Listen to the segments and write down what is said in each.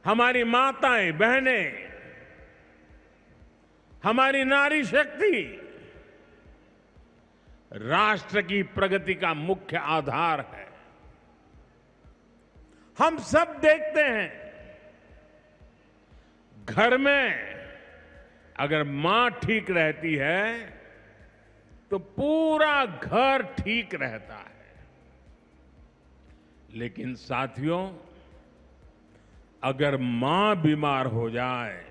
हमारी माताएं बहनें, हमारी नारी शक्ति राष्ट्र की प्रगति का मुख्य आधार है। हम सब देखते हैं, घर में अगर मां ठीक रहती है तो पूरा घर ठीक रहता है। लेकिन साथियों, अगर मां बीमार हो जाए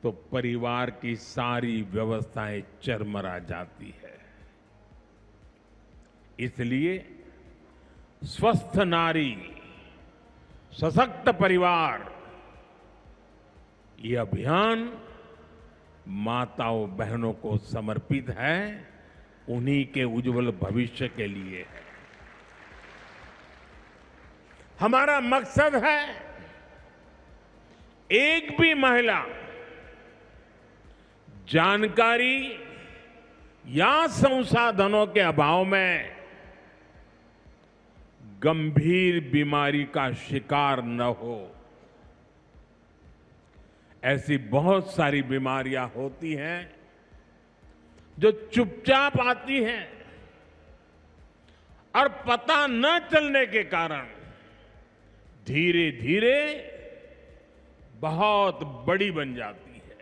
तो परिवार की सारी व्यवस्थाएं चरमरा जाती है। इसलिए स्वस्थ नारी, सशक्त परिवार, ये अभियान माताओं बहनों को समर्पित है, उन्हीं के उज्जवल भविष्य के लिए है। हमारा मकसद है एक भी महिला जानकारी या संसाधनों के अभाव में गंभीर बीमारी का शिकार न हो। ऐसी बहुत सारी बीमारियां होती हैं जो चुपचाप आती हैं और पता न चलने के कारण धीरे धीरे बहुत बड़ी बन जाती है।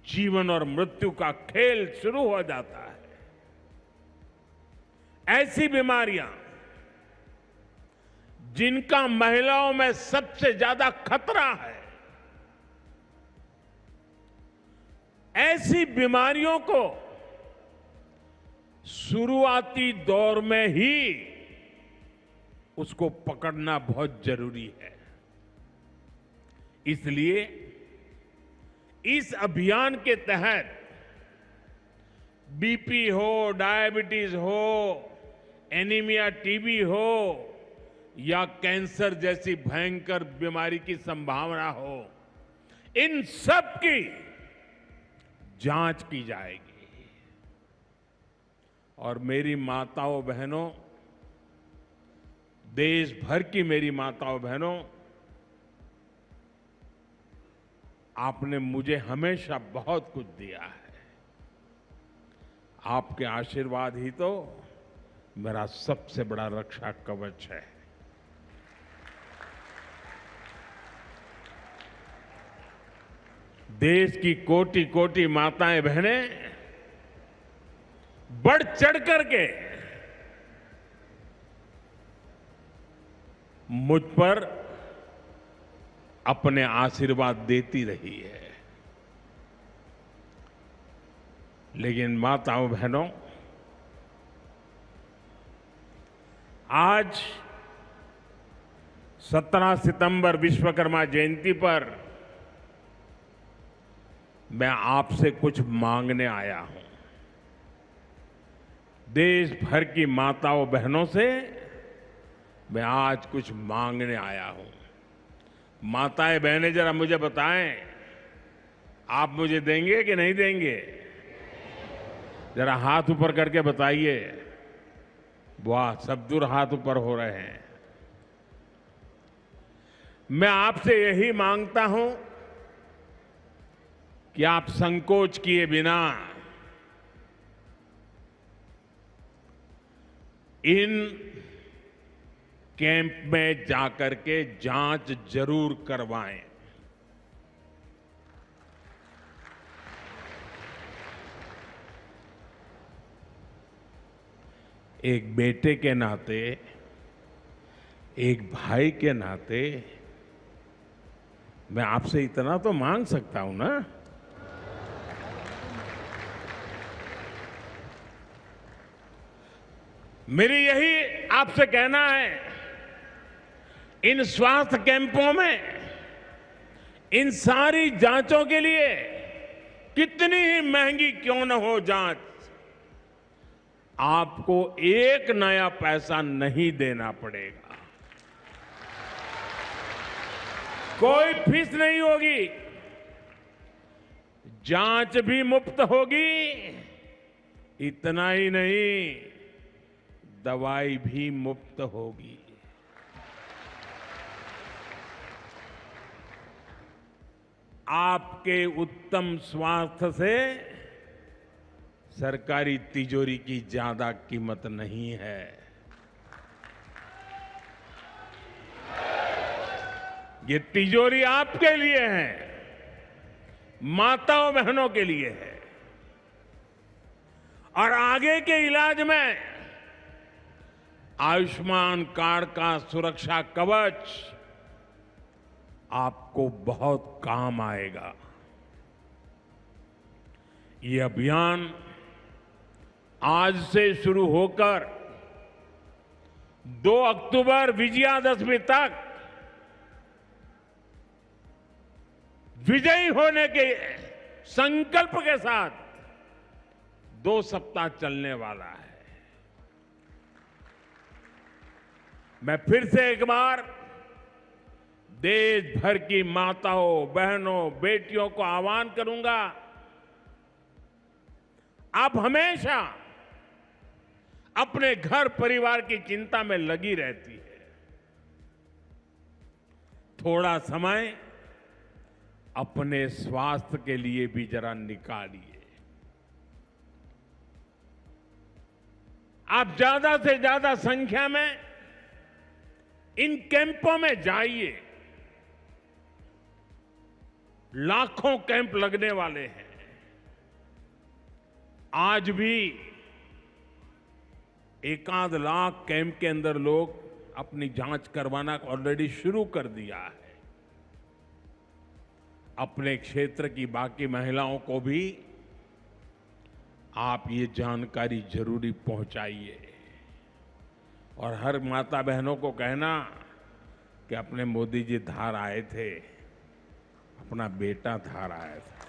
जीवन और मृत्यु का खेल शुरू हो जाता है। ऐसी बीमारियां जिनका महिलाओं में सबसे ज्यादा खतरा है, ऐसी बीमारियों को शुरुआती दौर में ही उसको पकड़ना बहुत जरूरी है। इसलिए इस अभियान के तहत बीपी हो, डायबिटीज हो, एनीमिया, टीबी हो या कैंसर जैसी भयंकर बीमारी की संभावना हो, इन सब की जांच की जाएगी। और मेरी माताओं बहनों, देश भर की मेरी माताओं बहनों, आपने मुझे हमेशा बहुत कुछ दिया है। आपके आशीर्वाद ही तो मेरा सबसे बड़ा रक्षा कवच है। देश की कोटि कोटि माताएं बहनें बढ़ चढ़ करके मुझ पर अपने आशीर्वाद देती रही है। लेकिन माताओं बहनों, आज 17 सितंबर विश्वकर्मा जयंती पर मैं आपसे कुछ मांगने आया हूं। देश भर की माताओं बहनों से मैं आज कुछ मांगने आया हूं। माताएं बहनें, जरा मुझे बताएं, आप मुझे देंगे कि नहीं देंगे? जरा हाथ ऊपर करके बताइए। वाह, सब दूर हाथ ऊपर हो रहे हैं। मैं आपसे यही मांगता हूं कि आप संकोच किए बिना इन कैंप में जाकर के जांच जरूर करवाएं। एक बेटे के नाते, एक भाई के नाते मैं आपसे इतना तो मांग सकता हूं ना। मेरी यही आपसे कहना है, इन स्वास्थ्य कैंपों में इन सारी जांचों के लिए कितनी ही महंगी क्यों न हो जांच, आपको एक नया पैसा नहीं देना पड़ेगा। कोई फीस नहीं होगी, जांच भी मुफ्त होगी। इतना ही नहीं, दवाई भी मुफ्त होगी। आपके उत्तम स्वास्थ्य से सरकारी तिजोरी की ज्यादा कीमत नहीं है। ये तिजोरी आपके लिए है, माताओं बहनों के लिए है। और आगे के इलाज में आयुष्मान कार्ड का सुरक्षा कवच आपको बहुत काम आएगा। ये अभियान आज से शुरू होकर 2 अक्टूबर विजयादशमी तक विजयी होने के संकल्प के साथ 2 सप्ताह चलने वाला है। मैं फिर से एक बार देश भर की माताओं, बहनों, बेटियों को आह्वान करूंगा, आप हमेशा अपने घर परिवार की चिंता में लगी रहती है। थोड़ा समय अपने स्वास्थ्य के लिए भी जरा निकालिए। आप ज्यादा से ज्यादा संख्या में इन कैंपों में जाइए। लाखों कैंप लगने वाले हैं। आज भी 1 लाख कैंप के अंदर लोग अपनी जांच करवाना ऑलरेडी शुरू कर दिया है। अपने क्षेत्र की बाकी महिलाओं को भी आप ये जानकारी जरूरी पहुंचाइए। और हर माता बहनों को कहना कि अपने मोदी जी धार आए थे, अपना बेटा धार आया था।